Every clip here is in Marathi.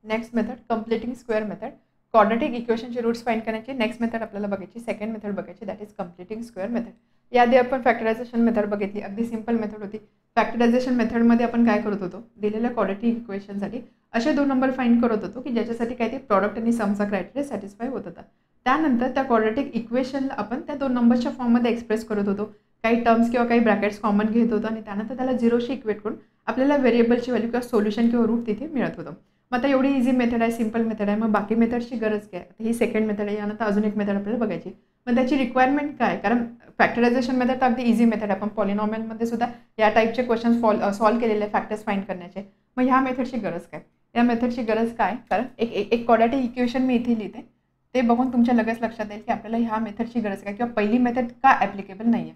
Next method completing square method. Quadratic इक्वेशनचे रूट्स फाइंड करण्याची नेक्स्ट मेथड आपल्याला बघायची, सेकंड मेथड बघायची, that is completing square method. याआधी आपण फॅक्टरायझेशन मेथड बघितली, अगदी सिंपल मेथड होती. फॅक्टरायझेशन मेथडमध्ये आपण काय करत होतो, दिलेल्या क्वाड्रॅटिक इक्वेशनसाठी असे 2 नंबर फाइंड करत होतो की ज्याच्यासाठी काही ते प्रॉडक्ट आणि समचा क्रायटेरिया सॅटिस्फाय होत होता. त्यानंतर त्या क्वाड्रॅटिक इक्वेशनला आपण त्या 2 नंबरच्या फॉर्ममध्ये एक्सप्रेस करत होतो. काही टर्म्स किंवा काही ब्रॅकेट्स कॉमन घेत होतो आणि त्यानंतर त्याला 0शी इक्वेट करून आपल्याला व्हेरिएबलची व्हॅल्यू किंवा सोल्युशन किंवा रूट तिथे मिळत होतं. मग आता एवढी इझी मेथड आहे, सिंपल मेथड आहे, मग बाकी मेथडची गरज काय. ही सेकंड मेथड आहे, यानंतर अजून एक मेथड आपल्याला बघायची. मग त्याची रिक्वायरमेंट काय, कारण फॅक्टरायझेशन मेथड तर अगदी इझी मेथड आहे, आपण पॉलिनॉमियलमध्ये सुद्धा या टाईपचे क्वेश्चन सॉल्व्ह केलेले फॅक्टर्स फाइंड करण्याचे. मग ह्या मेथडची गरज काय, या मेथडची गरज काय, कारण एक क्वाड्रॅटिक इक्वेशन मी इथे लिहिते, ते बघून तुमच्या लगेच लक्षात येईल की आपल्याला ह्या मेथडची गरज काय किंवा पहिली मेथड का ॲप्लिकेबल नाही आहे.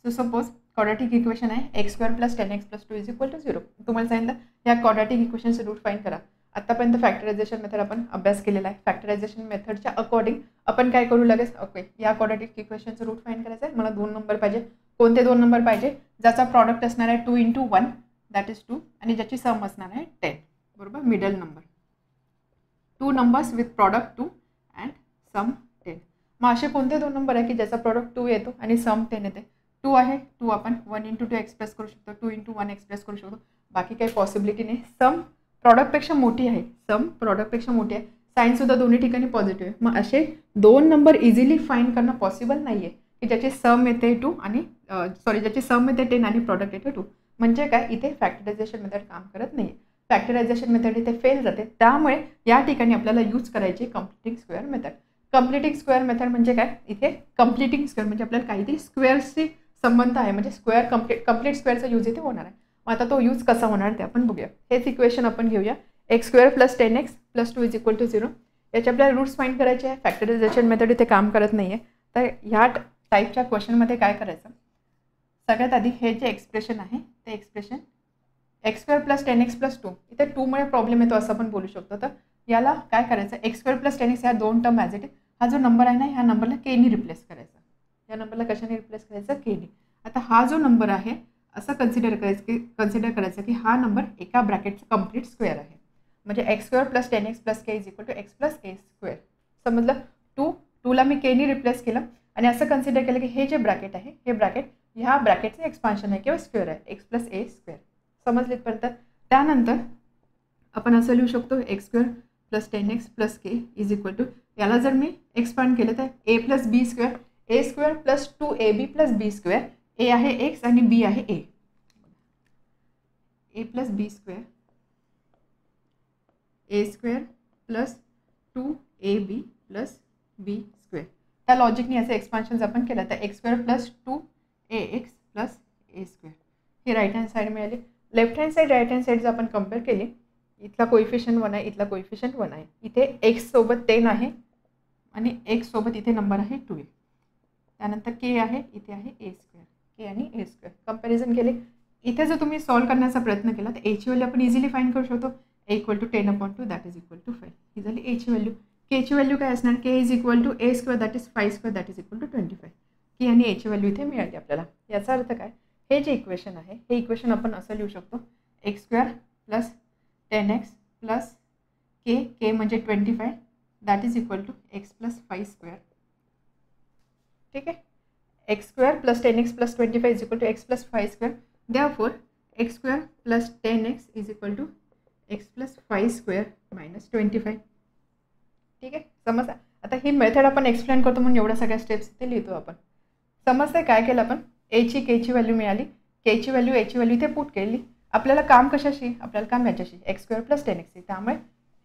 सो सपोज क्वाड्रॅटिक इक्वेशन आहे x² + 10x + 2 = 0. तुम्हाला सांगितलं या क्वाड्रॅटिक इक्वेशनचे रूट फाइंड करा. आतापर्यंत फॅक्टरायझेशन मेथड आपण अभ्यास केलेला आहे. फॅक्टरायझेशन मेथडच्या अकॉर्डिंग आपण काय करू लगेच, ओके या क्वाड्रॅटिक इक्वेशनचं रूट फाइंड करायचं आहे, मला 2 नंबर पाहिजे. कोणते 2 नंबर पाहिजे, ज्याचा प्रॉडक्ट असणार आहे 2 × 1 दॅट इज 2 आणि ज्याची सम असणार आहे 10. बरोबर, middle number. 2 numbers with product 2 and sum 10. मग असे कोणते 2 नंबर आहे की ज्याचा प्रॉडक्ट 2 येतो आणि सम 10 येते. 2 आहे, 2 आपण 1 × 2 एक्सप्रेस करू शकतो, 2 × 1 एक्सप्रेस करू शकतो, बाकी काही पॉसिबिलिटी नाही. सम प्रॉडक्टपेक्षा मोठी आहे, सम प्रॉडक्टपेक्षा मोठी आहे, साईनसुद्धा दोन्ही ठिकाणी पॉझिटिव्ह आहे. मग असे 2 नंबर इझिली फाइंड करणं पॉसिबल नाही आहे की ज्याची सम येते 2 आणि ज्याची सम येते 10 आणि प्रॉडक्ट येते 2. म्हणजे काय, इथे फॅक्टरायझेशन मेथड काम करत नाही. फॅक्टरायझेशन मेथड इथे फेल जाते. त्यामुळे या ठिकाणी आपल्याला यूज करायची completing square method. Completing square method म्हणजे काय, इथे कंप्लीटिंग स्क्वेअर म्हणजे आपल्याला काहीतरी स्क्वेअर्सची संबंध आहे, म्हणजे स्क्वेअर कंप्लीट स्क्वेअरचा यूज इथे होणार आहे. मग आता तो यूज कसा होणार ते आपण बघूया. हेच इक्वेशन आपण घेऊया, x² + 10x + 2 = 0. याचे आपल्याला रूट्स फाइंड करायचे आहे. फॅक्टरायझेशन मेथड इथे काम करत नाही आहे. तर ह्या टाईपच्या क्वेश्चनमध्ये काय करायचं, सगळ्यात आधी हे जे एक्सप्रेशन आहे ते एक्सप्रेशन x² + 10x + 2, इथे 2 मुळे प्रॉब्लेम येतो असं आपण बोलू शकतो. तर याला काय करायचं, x² + 10x ह्या 2 टर्म ॲज इट इज, हा जो नंबर आहे ना ह्या नंबरला केनी रिप्लेस करायचा. या नंबरला कशाने रिप्लेस करायचं, केनी. आता हा जो नंबर आहे असं कन्सिडर करायचं की हा नंबर एका ब्रॅकेटचा कंप्लीट स्क्वेअर आहे. म्हणजे x² + 10x + k = x + a². समजलं. 2ला मी केनी रिप्लेस केलं आणि असं कन्सिडर केलं की हे जे ब्रॅकेट आहे हे ब्रॅकेट ह्या ब्रॅकेटचं एक्सपान्शन आहे किंवा स्क्वेअर आहे, x + a². समजले इथपर्यंत. त्यानंतर आपण असं लिहू शकतो x² + 10x + k याला जर मी एक्सपांड केलं तर a + b², a² + 2ab + b². a आहे x आणि b आहे a. a + b², a² + 2ab + b². त्या लॉजिकने याचं एक्सपान्शन आपण केलं तर x² + 2ax + a². ही राईट हँड साईड मिळाली. Left hand side right hand side जर आपण कम्पेअर केली, इथला कोइफिशियंट 1 आहे, इथला कोइफिशियंट 1 आहे. इथे x सोबत 10 आहे आणि x सोबत इथे नंबर आहे 2 आहे. त्यानंतर k आहे, इथे आहे a², k आणि a². कंपॅरिझन केले, इथे जर तुम्ही सॉल्व्ह करण्याचा प्रयत्न केला तर a ची व्हॅल्यू आपण इझिली फाइंड करू शकतो. a = 10/2 that is equal to 5. ही झाली a ची व्हॅल्यू. k ची व्हॅल्यू काय असणार, k = a² that is 5² that is equal to 25. k आणि a ची व्हॅल्यू इथे मिळाली आपल्याला. याचा अर्थ काय, हे जे इक्वेशन आहे हे इक्वेशन आपण असं लिहू शकतो, x² + 10x + k म्हणजे 25 that is equal to x + 5². ठीक आहे. x² + 10x + 25 = x + 5². Therefore x² + 10x = x + 5² - 25. ठीक आहे, समजलं. आता ही मेथड आपण एक्सप्लेन करतो म्हणून एवढ्या सगळ्या स्टेप्स इथे लिहितो आपण. समजतंय काय केलं आपण, a ची k ची व्हॅल्यू मिळाली, k ची व्हॅल्यू a ची व्हॅल्यू इथे पुट केली. आपल्याला काम कशाशी, आपल्याला काम याच्याशी x² + 10x. त्यामुळे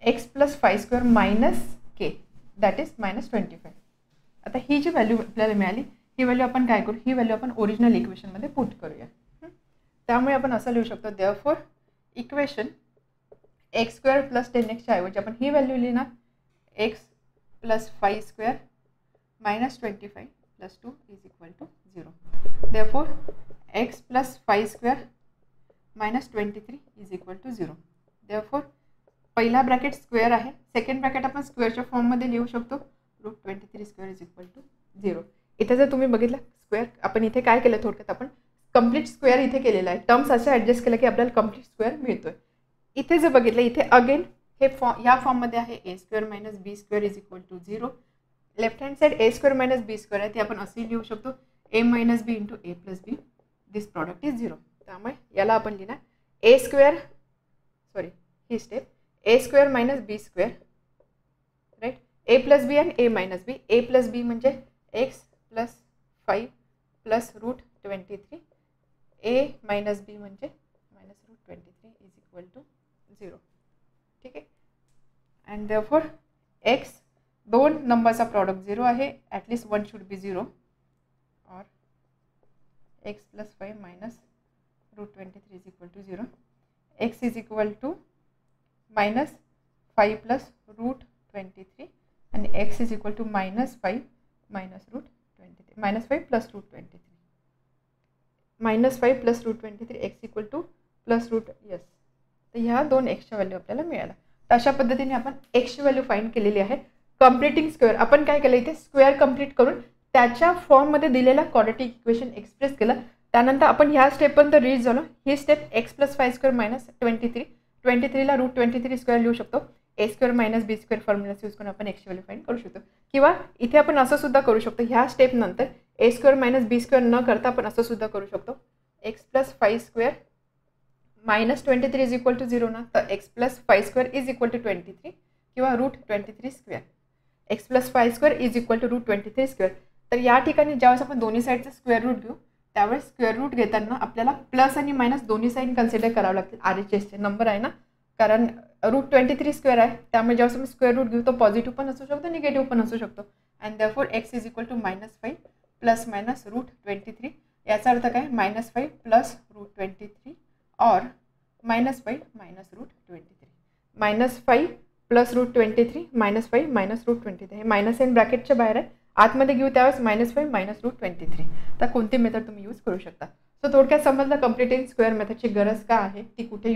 x + 5² - k दॅट इज -25. आता ही जी व्हॅल्यू आपल्याला मिळाली ही व्हॅल्यू आपण काय करू, ही व्हॅल्यू आपण ओरिजिनल इक्वेशनमध्ये पुट करूया. त्यामुळे आपण असं लिहू शकतो, देअरफॉर इक्वेशन x² + 10x च्या ऐवजी आपण ही व्हॅल्यू लिहिणार, x + 5² - 25 + 2 = 0. Therefore x + 5² - 23 = 0. Therefore पहिला ब्रॅकेट स्क्वेअर आहे, सेकंड ब्रॅकेट आपण स्क्वेअरच्या फॉर्ममध्ये लिहू शकतो, √23² = 0. इथे जर तुम्ही बघितलं स्क्वेअर, आपण इथे काय केलं, थोडक्यात आपण कंप्लीट स्क्वेअर इथे केलेला आहे. टर्म्स असे ॲडजस्ट केलं की आपल्याला कंप्लीट स्क्वेअर मिळतोय. इथे जर बघितलं, इथे अगेन हे या फॉर्ममध्ये आहे a square minus B square is equal to 0. Left hand side a square minus B square आहे, ते आपण असेही लिहू शकतो a minus b into a plus b. This product is 0. त्यामुळे याला आपण लिहिणार ए स्क्वेअर, सॉरी ही step, a square minus B square, right, a plus b आणि a minus b. A plus b म्हणजे एक्स प्लस 5 प्लस रूट 23. ए मायनस बी म्हणजे minus root 23 is equal to 0. ठीक आहे. अँड देअरफॉर एक्स, दोन नंबरचा प्रॉडक्ट 0 आहे, ॲटलिस्ट वन शुड बी 0, और x plus 5 minus root 23 is equal to 0. X is equal to minus 5 plus root 23 आणि x is equal to minus 5 minus root 23, minus 5 plus root 23, minus 5 plus root 23 x equal to plus root yes. तर ह्या दोन एक्सच्या व्हॅल्यू आपल्याला मिळाला. तर अशा पद्धतीने आपण एक्सची व्हॅल्यू फाइंड केलेली आहे. कम्प्लिटिंग स्क्वेअर आपण काय केलं, इथे स्क्वेअर कंप्लीट करून त्याच्या फॉर्ममध्ये दिलेला क्वाड्रॅटिक इक्वेशन एक्सप्रेस केलं. त्यानंतर आपण ह्या स्टेपपर्यंत रीच झालो. ही step x plus 5 square minus 23ला रूट 23 स्क्वेअर लिहू शकतो. A square minus B square फॉर्म्युलाच यूज करून आपण एक्सची व्हॅल्यू फाइंड करू शकतो. किंवा इथे आपण असं सुद्धा करू शकतो, ह्या स्टेपनंतर A square minus B square न करता आपण असं सुद्धा करू शकतो, x plus 5 square minus 23 is equal to 0 ना, तर x plus 5 square is equal to 23 किंवा root 23 square. X plus 5 square is equal to root 23 square. तर या ठिकाणी ज्यावेळेस आपण दोन्ही साईडचं स्क्वेअर रूट घेऊ त्यावेळेस स्क्वेअर रूट घेताना आपल्याला प्लस आणि मायनस दोन्ही साईड कन्सिडर करावं लागतील. RHSचे नंबर आहे ना, कारण रूट 23 स्क्वेअर आहे, त्यामुळे जेव्हा मी स्क्वेअर रूट घेऊ तो पॉझिटिव्ह पण असू शकतो, निगेटिव्ह पण असू शकतो. And therefore x is equal to minus 5 plus minus root 23. याचा अर्थ काय, मायनस 5 प्लस रूट 23 और minus 5 minus root 23. Minus 5 plus root 23 minus 5 minus root 23. हे मायनस साईन ब्रॅकेटच्या बाहेर आहे, आतमध्ये घेऊ त्यावेळेस मायनस 5 मायनस रूट 23. तर कोणती मेथड तुम्ही यूज करू शकता. सो थोडक्यात समजलं कम्प्लिटिंग स्क्वेअर मेथडची गरज का आहे, ती कुठे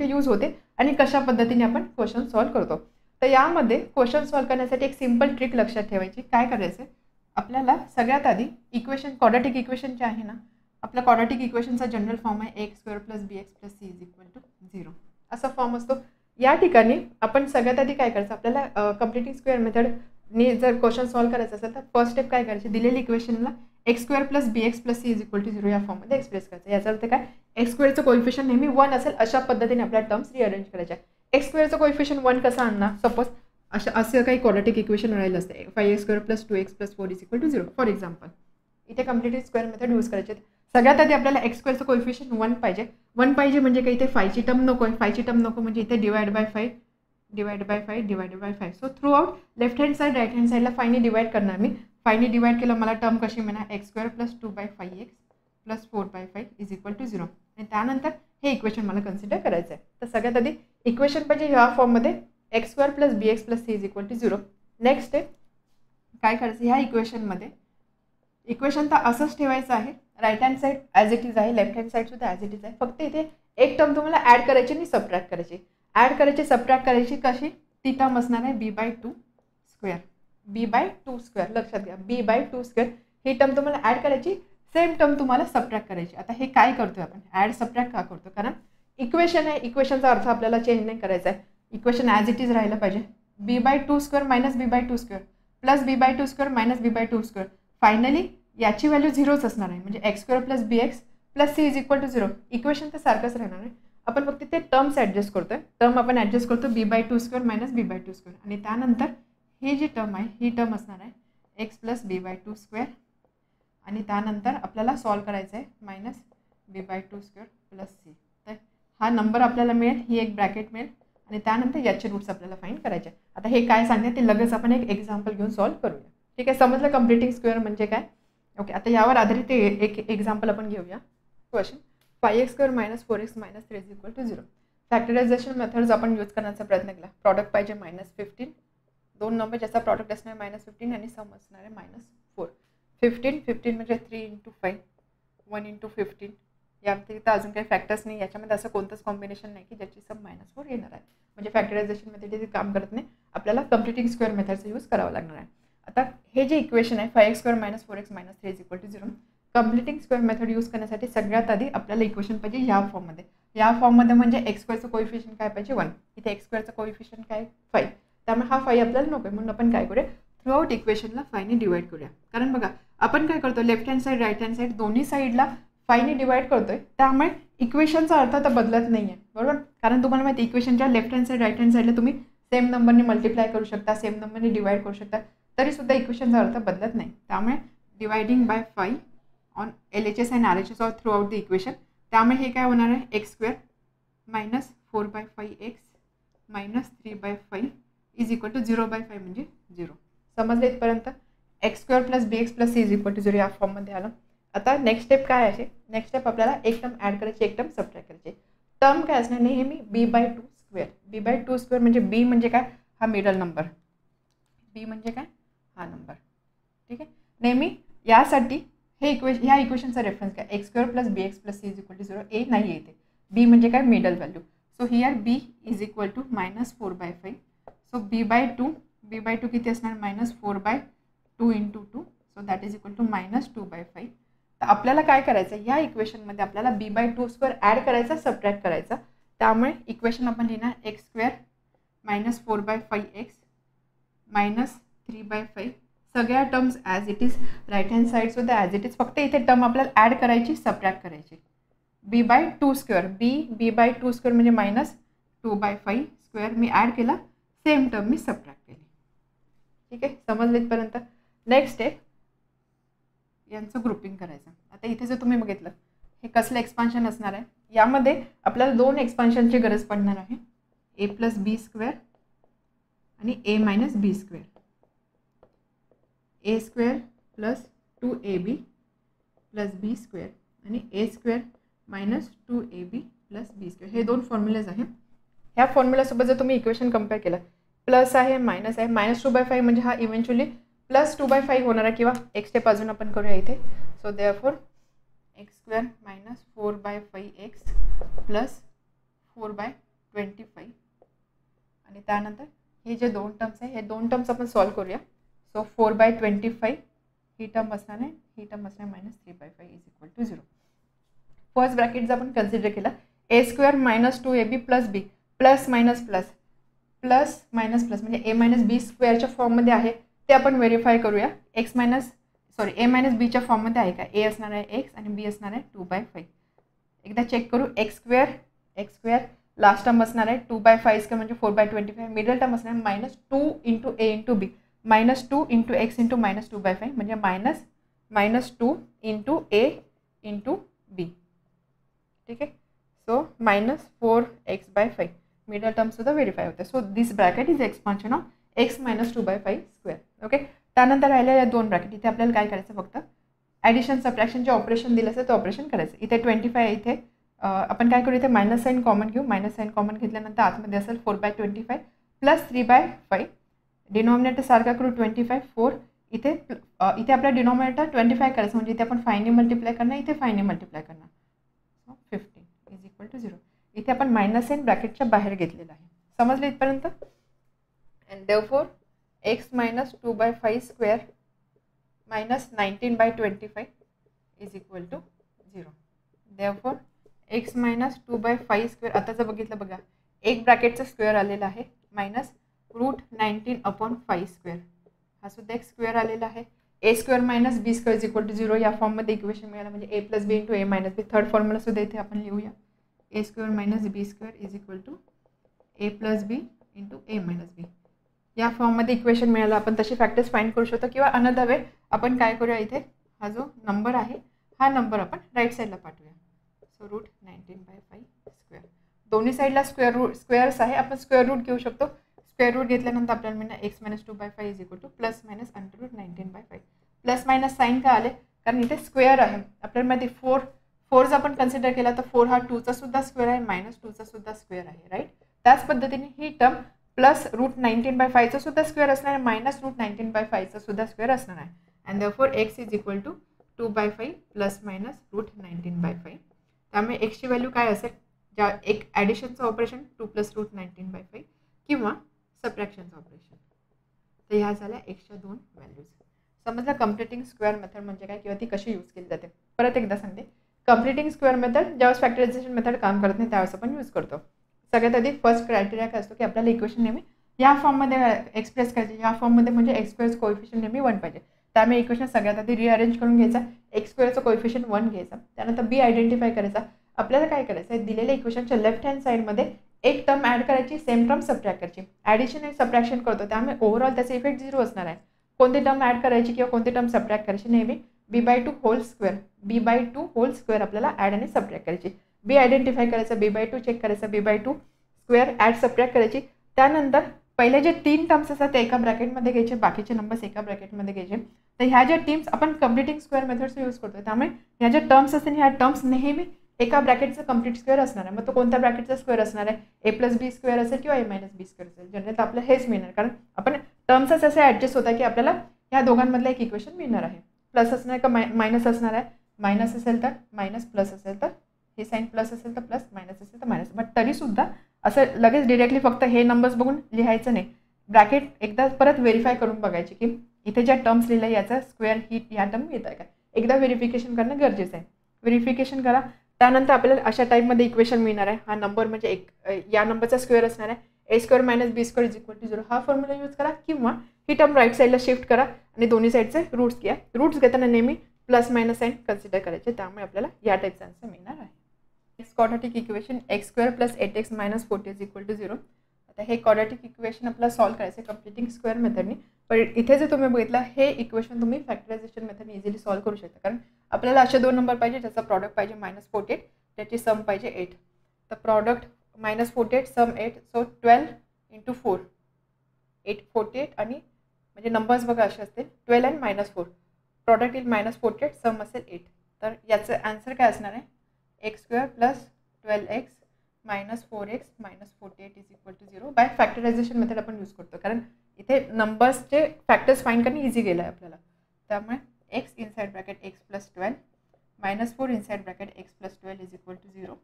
यूज होते आणि कशा पद्धतीने आपण क्वेश्चन सॉल्व्ह करतो. तर यामध्ये क्वेश्चन सॉल्व्ह करण्यासाठी एक सिंपल ट्रिक लक्षात ठेवायची. काय करायचं, आपल्याला सगळ्यात आधी इक्वेशन, क्वाड्रॅटिक इक्वेशन जे आहे ना, आपला क्वाड्रॅटिक इक्वेशनचा जनरल फॉर्म आहे x square plus B x plus C is equal to 0 असा फॉर्म असतो. या ठिकाणी आपण सगळ्यात आधी काय करायचं, आपल्याला कम्प्लिटिंग स्क्वेअर मेथडने जर क्वेश्चन सॉल्व्ह करायचं असेल तर फर्स्ट स्टेप काय करायची, दिलेली इक्वेशनला x square plus B x plus C is equal to 0 या फॉर्ममध्ये एक्सप्रेस करायचं. याचा अर्थ काय, एक्स स्क्वेअरचं कोइफिशियंट नेहमी 1 असेल अशा पद्धतीने आपल्या टर्म्स रिअरेंज करायच्या. एक्स स्क्वेअरचं कोइफिशियंट 1 कसं आणणार, सपोज असं काही क्वाड्रॅटिक इक्वेशन राहिलं असते 5x square plus 2x plus 4 is equal to 0 for example. इथे कम्प्लिटिंग स्क्वेअर मेथड यूज करायचे. सगळ्यात आधी आपल्याला एक्स स्क्वेअरचं कोइफिशियंट 1 पाहिजे. 1 पाहिजे म्हणजे काही इथे 5ची टर्म नको आहे, 5ची टर्म नको म्हणजे इथे divide by 5 divide by 5 divided by 5. So throughout left hand side right hand साईडला 5ने डिवाइड करणार मी. 5ने डिवाइड केलं मला टर्म कशी मिळणार, x square plus 2/5x plus 4/5 is equal to 0. आणि त्यानंतर हे इक्वेशन मला कन्सिडर करायचं आहे. तर सगळ्यात आधी इक्वेशन पाहिजे ह्या फॉर्ममध्ये x square plus B x plus C is equal to 0. Next step काय करायचं, ह्या इक्वेशनमध्ये इक्वेशन तर असंच ठेवायचं आहे, right hand side as it is आहे, लेफ्ट हँड साईड सुद्धा ॲज इट इज आहे. फक्त इथे एक टर्म तुम्हाला ॲड करायची आणि सबट्रॅक्ट करायची. ॲड करायची सबट्रॅक्ट करायची कशी, ती टर्म असणार आहे b/2 स्क्वेअर. b/2 स्क्वेअर लक्षात घ्या, b/2 स्क्वेअर ही टर्म तुम्हाला ॲड करायची, सेम टर्म तुम्हाला सबट्रॅक्ट करायची. आता हे काय करतोय आपण, ॲड सबट्रॅक्ट का करतो, कारण इक्वेशन आहे, इक्वेशनचा अर्थ आपल्याला चेंज नाही करायचा आहे. इक्वेशन ॲज इट इज राहिलं पाहिजे. b/2 square minus b/2 square plus b/2 square minus b/2 square. Finally याची व्हॅल्यू 0च असणार आहे, म्हणजे x square plus B x plus C is equal to 0. Equation तर सारखंच राहणार आहे, आपण फक्त ते टर्म्स ॲडजस्ट करतोय. टर्म आपण ॲडजस्ट करतो b/2 square minus b/2 square. आणि त्यानंतर ही जी टर्म आहे ही टर्म असणार आहे एक्स प्लस b/2 स्क्वेअर. आणि त्यानंतर आपल्याला सॉल्व्ह करायचं आहे minus b/2 square plus C. तर हा नंबर आपल्याला मिळेल, ही एक ब्रॅकेट मिळेल आणि त्यानंतर याचे रूट्स आपल्याला फाइंड करायचे. आता हे काय सांगते ते लगेच आपण एक एक्झाम्पल घेऊन सॉल्व्ह करूया. ठीक आहे, समजलं कम्प्लिटिंग स्क्वेअर म्हणजे काय. ओके, आता यावर आधारित एक एक्झाम्पल आपण घेऊया. Question 5x square minus 4x minus 3 is equal to 0. Factorisation methods आपण यूज करण्याचा प्रयत्न केला. प्रॉडक्ट पाहिजे -15, दोन नंबर ज्याचा प्रॉडक्ट असणार -15 आणि सम असणार आहे -4. 15 म्हणजे 3 × 5 1 × 15. या व्यतिरिक्त अजून काही फॅक्टर्स नाही, याच्यामध्ये असं कोणतंच कॉम्बिनेशन नाही की ज्याची सम -4 येणार आहे. म्हणजे फॅक्टरायझेशन मेथड काम करत नाही, आपल्याला कम्प्लिटिंग स्क्वेअर मेथडचा यूज करावा लागणार आहे. आता हे जे इक्वेशन आहे 5x square minus 4x minus 3 is equal to 0, completing square method use करण्यासाठी सगळ्यात आधी आपल्याला इक्वेशन पाहिजे ह्या फॉर्ममध्ये. या फॉर्ममध्ये म्हणजे एक्स स्क्वेअरचं कोइफिशियंट काय पाहिजे 1, इथे एक्स स्क्वेअरचं कोइफिशियंट काय 5, त्यामुळे हा 5 आपल्याला नको आहे, म्हणून आपण काय करूया थ्रू आउट इक्वेशनला 5 ने डिवाइड करूया. कारण बघा आपण काय करतो left hand side right hand side दोन्ही साईडला 5 ने डिवाइड करतोय, त्यामुळे इक्वेशनचा अर्थ तर बदलत नाही आहे बरोबर. कारण तुम्हाला माहिती इक्वेशनच्या left hand side right hand साईडला तुम्ही सेम नंबरने मल्टिप्लाय करू शकता, सेम नंबरने डिवाइड करू शकता, तरीसुद्धा इक्वेशनचा अर्थ बदलत नाही. त्यामुळे dividing by 5 on LHS and RHS or throughout the equation, त्यामुळे हे काय होणार आहे x square minus 4/5x minus 3/5 is equal to 0/5 म्हणजे 0. समजले इथपर्यंत. X square plus BX plus C is equal to 0 या फॉर्ममध्ये आलं. आता नेक्स्ट स्टेप काय आहे, नेक्स्ट स्टेप आपल्याला एक टर्म ॲड करायची, एक टर्म सबट्रॅक्ट करायची. टर्म काय असणार नेहमी b/2 स्क्वेअर. b/2 स्क्वेअर म्हणजे b म्हणजे काय हा मिडल नंबर, b म्हणजे काय हा नंबर. ठीक आहे, नेहमी यासाठी हे ह्या इक्वेशनचा रेफरन्स काय x square plus BX plus C is equal to 0. A नाही येते, b म्हणजे काय middle value. So here b is equal to minus 4/5. So b/2 किती असणार minus 4/2 into 2, so that is equal to minus 2/5. तर आपल्याला काय करायचं ह्या इक्वेशनमध्ये आपल्याला b/2 स्क्वेअर ॲड करायचा, सबट्रॅक्ट करायचा. त्यामुळे इक्वेशन आपण लिहिणार x square minus 4/5x minus 3/5. सगळ्या terms as it is, right hand side सुद्धा ॲज इट इज, फक्त इथे टर्म आपल्याला ॲड करायची, सबट्रॅक्ट करायची. b/2 स्क्वेअर b/2 स्क्वेअर म्हणजे मायनस 2/5 स्क्वेअर मी ॲड केला, सेम टर्म मी सबट्रॅक्ट केली. ठीक आहे, समजले इथपर्यंत. नेक्स्ट स्टेप यांचं ग्रुपिंग करायचं. आता इथे जर तुम्ही बघितलं हे कसलं एक्सपान्शन असणार आहे, यामध्ये आपल्याला दोन एक्सपान्शनची गरज पडणार आहे, a प्लस बी स्क्वेअर आणि a minus B square. a square plus 2ab plus b square आणि a square minus 2ab plus b square. हे दोन फॉर्म्युलेज आहेत. ह्या फॉर्म्युलासोबत जर तुम्ही इक्वेशन कम्पेअर केलं, प्लस आहे मायनस आहे, मायनस 2/5 म्हणजे हा इव्हेंच्युअली प्लस 2/5 होणार आहे, किंवा एक स्टेप अजून आपण करूया इथे. So therefore x square minus 4/5x plus 4/25 आणि त्यानंतर हे जे दोन टर्म्स आहे हे दोन टर्म्स आपण सॉल्व करूया. सो 4/25 ही टर्म असणार आहे, ही टर्म असणार minus 3/5 is equal to 0. First bracket जर आपण कन्सिडर केला a square minus 2ab plus b plus minus plus plus minus plus म्हणजे a मायनस बी स्क्वेअरच्या फॉर्ममध्ये आहे, ते आपण व्हेरीफाय करूया. a मायनस बीच्या फॉर्ममध्ये आहे का, a असणार आहे x आणि b असणार आहे 2/5. एकदा चेक करू. एक्स स्क्वेअर लास्ट टर्म असणार आहे 2/5 स्क्वेअर म्हणजे 4/25, मिडल टर्म असणार आहे minus 2 into a into b, minus 2 into x into minus 2/5 म्हणजे minus 2 into a into b. ठीक आहे, so minus 4x/5 middle term सुद्धा व्हेरीफाय होते. So this bracket is expansion of x minus 2/5 square. Okay, त्यानंतर राहिलेल्या दोन ब्रॅकेट, इथे आपल्याला काय करायचं फक्त ॲडिशन सबट्रॅक्शन जे ऑपरेशन दिलं असेल ते ऑपरेशन करायचं. इथे 25 इथे आपण काय करू, इथे मायनस साईन कॉमन घेऊ. मायनस साईन कॉमन घेतल्यानंतर आतमध्ये असेल 4/25 प्लस 3/5. डिनॉमिनेटर सारखा करू 25 4. इथे आपल्या डिनॉमिनेटर 25 करायचं म्हणजे इथे आपण 5 ने मल्टिप्लाय करणार, इथे 5 ने मल्टिप्लाय करणार. So 15 is equal to 0. इथे आपण मायनस साईन ब्रॅकेटच्या बाहेर घेतलेलं आहे. समजलं इथपर्यंत. And therefore x minus 2/5 square minus 19/25 is equal to 0. Therefore x minus 2/5 square, आता जर बघितलं बघा एक ब्रॅकेटचा स्क्वेअर आलेला आहे मायनस √19/5 स्क्वेअर, हा सुद्धा एक स्क्वेअर आलेला आहे. a square minus B square is equal to 0 या फॉर्ममध्ये इक्वेशन मिळालं म्हणजे a plus b into a minus b. Third formula सुद्धा इथे आपण लिहूया, a square minus B square is equal to a plus b into a minus b. या फॉर्ममध्ये इक्वेशन मिळालं, आपण तशी फॅक्टर्स फाइंड करू शकतो, किंवा अनदर वे आपण काय करूया, इथे हा जो नंबर आहे हा नंबर आपण राईट साईडला पाठवूया. सो √19/5 स्क्वेअर, दोन्ही साईडला स्क्वेअर्स आहे, आपण स्क्वेअर रूट घेऊ शकतो. स्क्वेअर रूट घेतल्यानंतर आपल्याला मिळणार x minus 2/5 is equal to plus minus √19/5. Plus minus sign का आले, कारण इथे स्क्वेअर आहे. आपल्याला माहिती 4 जर आपण कन्सिडर केला तर 4 हा 2चा सुद्धा स्क्वेअर आहे, मायनस 2चा सुद्धा स्क्वेअर आहे, राईट. त्याच पद्धतीने ही टर्म प्लस √19/5चा सुद्धा स्क्वेअर असणार आहे, मायनस √19/5चा सुद्धा स्क्वेअर असणार आहे. And therefore x is equal to 2/5 plus minus √19/5. त्यामुळे एक्सची व्हॅल्यू काय असेल, ज्या एक ॲडिशनचं ऑपरेशन 2 प्लस √19/5 किंवा सबट्रॅक्शनचं ऑपरेशन. तर ह्या झाल्या एक्सच्या दोन व्हॅल्यूज. समजलं कम्प्लिटिंग स्क्वेअर मेथड म्हणजे काय किंवा ती कशी यूज केली जाते. परत एकदा सांगते, कम्प्लिटिंग स्क्वेअर मेथड ज्यावेळेस फॅक्टरायझेशन मेथड काम करत नाही त्यावेळेस आपण यूज करतो. सगळ्यात आधी फर्स्ट क्रायटेरिया काय असतो की आपल्याला इक्वेशन नेहमी या फॉर्ममध्ये एक्सप्रेस करायचे. या फॉर्ममध्ये म्हणजे एक्स स्क्वेअरचं कोएफिशियंट नेहमी 1 पाहिजे. त्यामुळे इक्वेशन सगळ्यात आधी रिअरेंज करून घ्यायचा. एक्स स्क्वेअरचं कोएफिशियंट 1 घ्यायचा. त्यानंतर बी आयडेंटिफाय करायचा. आपल्याला काय करायचं आहे, दिलेल्या इक्वेशनच्या लेफ्ट हँड साईडमध्ये एक टर्म ॲड करायची, सेम टर्म सबट्रॅक्ट करायची. ॲडिशन आणि सबट्रॅक्शन करतो त्यामुळे ओव्हरऑल त्याचा इफेक्ट 0 असणार आहे. कोणती टर्म ॲड करायची किंवा कोणती टर्म सबट्रॅक्ट करायची, नेहमी b/2 होल स्क्वेअर आपल्याला ॲड आणि सबट्रॅक्ट करायची. बी आयडेंटिफाय करायचा, b/2 चेक करायचा, b/2 स्क्वेअर ॲड सबट्रॅक्ट करायची. त्यानंतर पहिले जे 3 टर्म्स असतात ते एका ब्रॅकेटमध्ये घ्यायचे, बाकीचे नंबर्स एका ब्रॅकेटमध्ये घ्यायचे. तर ह्या ज्या टर्म्स आपण कम्प्लिटिंग स्क्वेअर मेथडचा यूज करतो त्यामुळे ह्या ज्या टर्म्स असतील ह्या टर्म्स नेहमी एका ब्रॅकेटचं कम्प्लीट स्क्वेअर असणार आहे. मग तो कोणत्या ब्रॅकेटचा स्क्वेअर असणार आहे, a+b स्क्वेअर असेल किंवा a-b स्क्वेअर असेल. जनरल तर आपलं हेच मिळणार, कारण आपण टर्म्सच असे ॲडजस्ट होत आहे की आपल्याला ह्या दोघांमधलं एक इक्वेशन मिळणार आहे. प्लस असणार का मायनस असणार आहे, मायनस असेल तर मायनस, प्लस असेल तर हे साईन प्लस असेल तर प्लस, मायनस असेल तर मायनस. बट तरीसुद्धा असं लगेच डिरेक्टली फक्त हे नंबर्स बघून लिहायचं नाही. ब्रॅकेट एकदा परत व्हेरीफाय करून बघायची की इथे ज्या टर्म्स लिहिल्या याचा स्क्वेअर ही या टर्म येत आहे का, एकदा व्हेरिफिकेशन करणं गरजेचं आहे. व्हेरिफिकेशन करा. त्यानंतर आपल्याला अशा टाईपमध्ये इक्वेशन मिळणार आहे. हा नंबर म्हणजे या नंबरचा स्क्वेअर असणार आहे. a² - b² = 0 हा फॉर्म्युला यूज करा, किंवा ही टर्म राईट साईडला शिफ्ट करा आणि दोन्ही साईडचे रूट्स घ्या. रूट्स घेताना नेहमी प्लस मायनस साईन कन्सिडर करायचे. त्यामुळे आपल्याला या टाईपचा आन्सर मिळणार आहे. Next quadratic equation x² + 8x - 40 = 0. आता हे क्वाड्रॅटिक इक्वेशन आपल्याला सॉल्व्ह करायचं आहे कम्प्लिटिंग स्क्वेअर मेथडनी. पण इथे जर तुम्ही बघितलं हे इक्वेशन तुम्ही फॅक्टरायझेशन मेथडने इझिली सॉल्व्ह करू शकता, कारण आपल्याला असे 2 नंबर पाहिजे ज्याचा प्रॉडक्ट पाहिजे -48, त्याची सम पाहिजे 8. तर प्रॉडक्ट -48 सम 8, सो 12 × 4 8 48 आणि म्हणजे नंबर्स बघा असे असतील 12 आणि -4. प्रॉडक्ट येईल -48, सम असेल 8. तर याचं आन्सर काय असणार आहे, x² + 12x - 4x - 48 = 0. Bye factorisation method आपण यूज करतो, कारण इथे नंबर्सचे फॅक्टर्स फाइंड करणं इझी गेलं आहे आपल्याला. त्यामुळे x inside bracket x + 12 -4 inside bracket x + 12 = 0.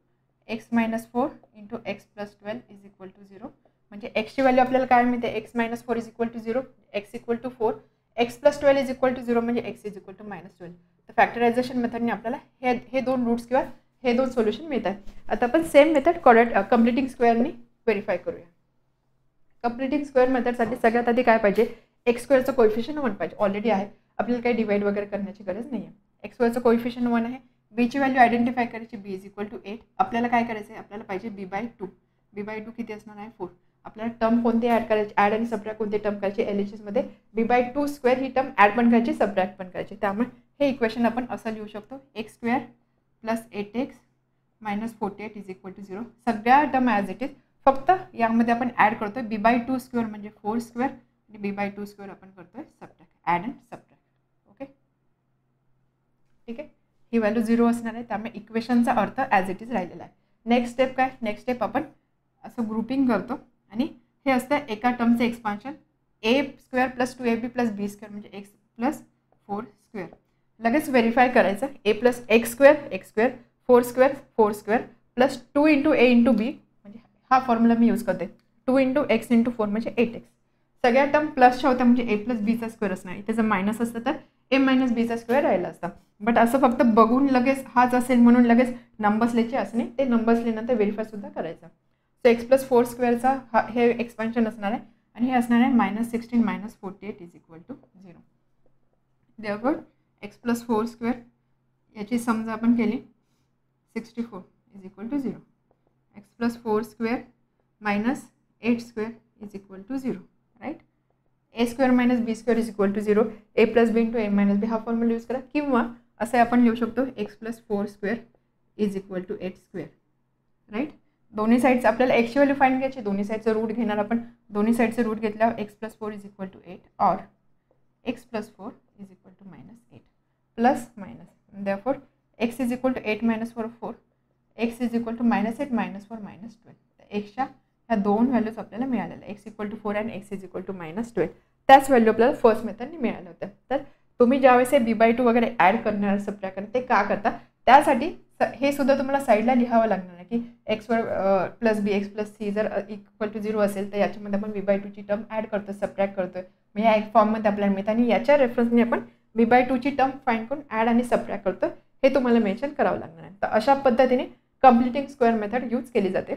x - 4 × x + 12 = 0. म्हणजे x ची व्हॅल्यू आपल्याला काय मिळते, x - 4 = 0, x = 4, x + 12 = 0 म्हणजे x = -12. तर फॅक्टरायझेशन मेथडने आपल्याला हे 2 रूट्स किंवा हे 2 सोल्युशन मिळतात. आता आपण सेम मेथड कम्प्लिटिंग स्क्वेअरनी व्हेरीफाय करूया. कम्प्लिटिंग स्क्वेअर मेथडसाठी सगळ्यात आधी काय पाहिजे, x² कोएफिशियंट 1 पाहिजे. ऑलरेडी आहे, आपल्याला काही डिवाइड वगैरे करण्याची गरज नाही आहे. x² कोएफिशियंट 1 आहे. b ची व्हॅल्यू आयडेंटिफाय करायची, b = 8. आपल्याला काय करायचं आहे, आपल्याला पाहिजे b/2. b/2 किती असणार आहे, 4. आपल्याला टर्म कोणती ॲड करायची, ॲड आणि सबट्रॅक्ट कोणती टर्म करायची, LHSमध्ये b/2 स्क्वेअर ही टर्म ॲड पण करायची, सबट्रॅक्ट पण करायची. त्यामुळे हे इक्वेशन आपण असं लिहू शकतो, x² + 8x - 48 = 0. सगळ्या टर्म ॲज इट इज, फक्त यामध्ये आपण ॲड करतोय b/2 स्क्वेअर म्हणजे 4 स्क्वेअर आणि b/2 स्क्वेअर आपण करतोय subtract, add and subtract. Okay, ठीक आहे. ही व्हॅल्यू 0 असणार आहे, त्यामुळे इक्वेशनचा अर्थ ॲज इट इज राहिलेला आहे. नेक्स्ट स्टेप काय, नेक्स्ट स्टेप आपण असं ग्रुपिंग करतो आणि हे असतं एका टर्मचं एक्सपान्शन, a² + 2ab + b² म्हणजे x + 4 स्क्वेअर. लगेच व्हेरीफाय करायचं, a + x², 4 square 4 square + 2 × a × b म्हणजे हा फॉर्म्युला मी यूज करते, 2 × x × 4 म्हणजे 8x. सगळ्या टर्म प्लसच्या होत्या म्हणजे a + b चा स्क्वेअर असणार. इथे जर मायनस असतं तर a - b चा स्क्वेअर राहिला असता. बट असं फक्त बघून लगेच हाच असेल म्हणून लगेच नंबर्स लिहायचे असं नाही, ते नंबर्स लिहिल्यानंतर व्हेरीफायसुद्धा करायचं. सो x + 4 स्क्वेअरचा हे एक्सपान्शन असणार आहे आणि हे असणार आहे -16 - 48 = 0. देअरफॉर x + 4 स्क्वेअर याची समजा आपण केली 64 = 0. x + 4 square - 8 square = 0. Right, a² - b² = 0. a + b × a - b हा फॉर्म्युला यूज करा, किंवा असं आपण लिहू शकतो x + 4 स्क्वेअर = 8 स्क्वेअर. राईट, दोन्ही साईड्स आपल्याला x ची व्हॅल्यू फाइंड करायची, दोन्ही साईडचं रूट घेणार आपण. दोन्ही साईडचं रूट घेतल्यावर x + 4 = 8 और x + 4 = -8 plus minus. Therefore x = 8 - 4 4, x = -8 - 4 -12. तर xच्या ह्या 2 व्हॅल्यूज आपल्याला मिळालेल्या, x = 4 आणि x = -12. त्याच व्हॅल्यू आपल्याला फर्स्ट मेथडने मिळाल्या होत्या. तर तुम्ही ज्यावेळेस हे b/2 वगैरे ॲड करणार, सबट्रॅक्ट करणार, ते का करता, त्यासाठी हे सुद्धा तुम्हाला साईडला लिहावं लागणार आहे की x + b x + c जर = 0 असेल तर याच्यामध्ये आपण b/2 ची टर्म ॲड करतो, सबट्रॅक्ट करतोय. मग ह्या एक फॉर्ममध्ये आपल्याला मिळतं आणि याच्या रेफरन्सने आपण b/2 ची टर्म फाइंड करून ॲड आणि सबट्रॅक्ट करतो. हे तुम्हाला मेन्शन करावं लागणार आहे. तर अशा पद्धतीने कम्प्लिटिंग स्क्वेअर मेथड यूज केली जाते.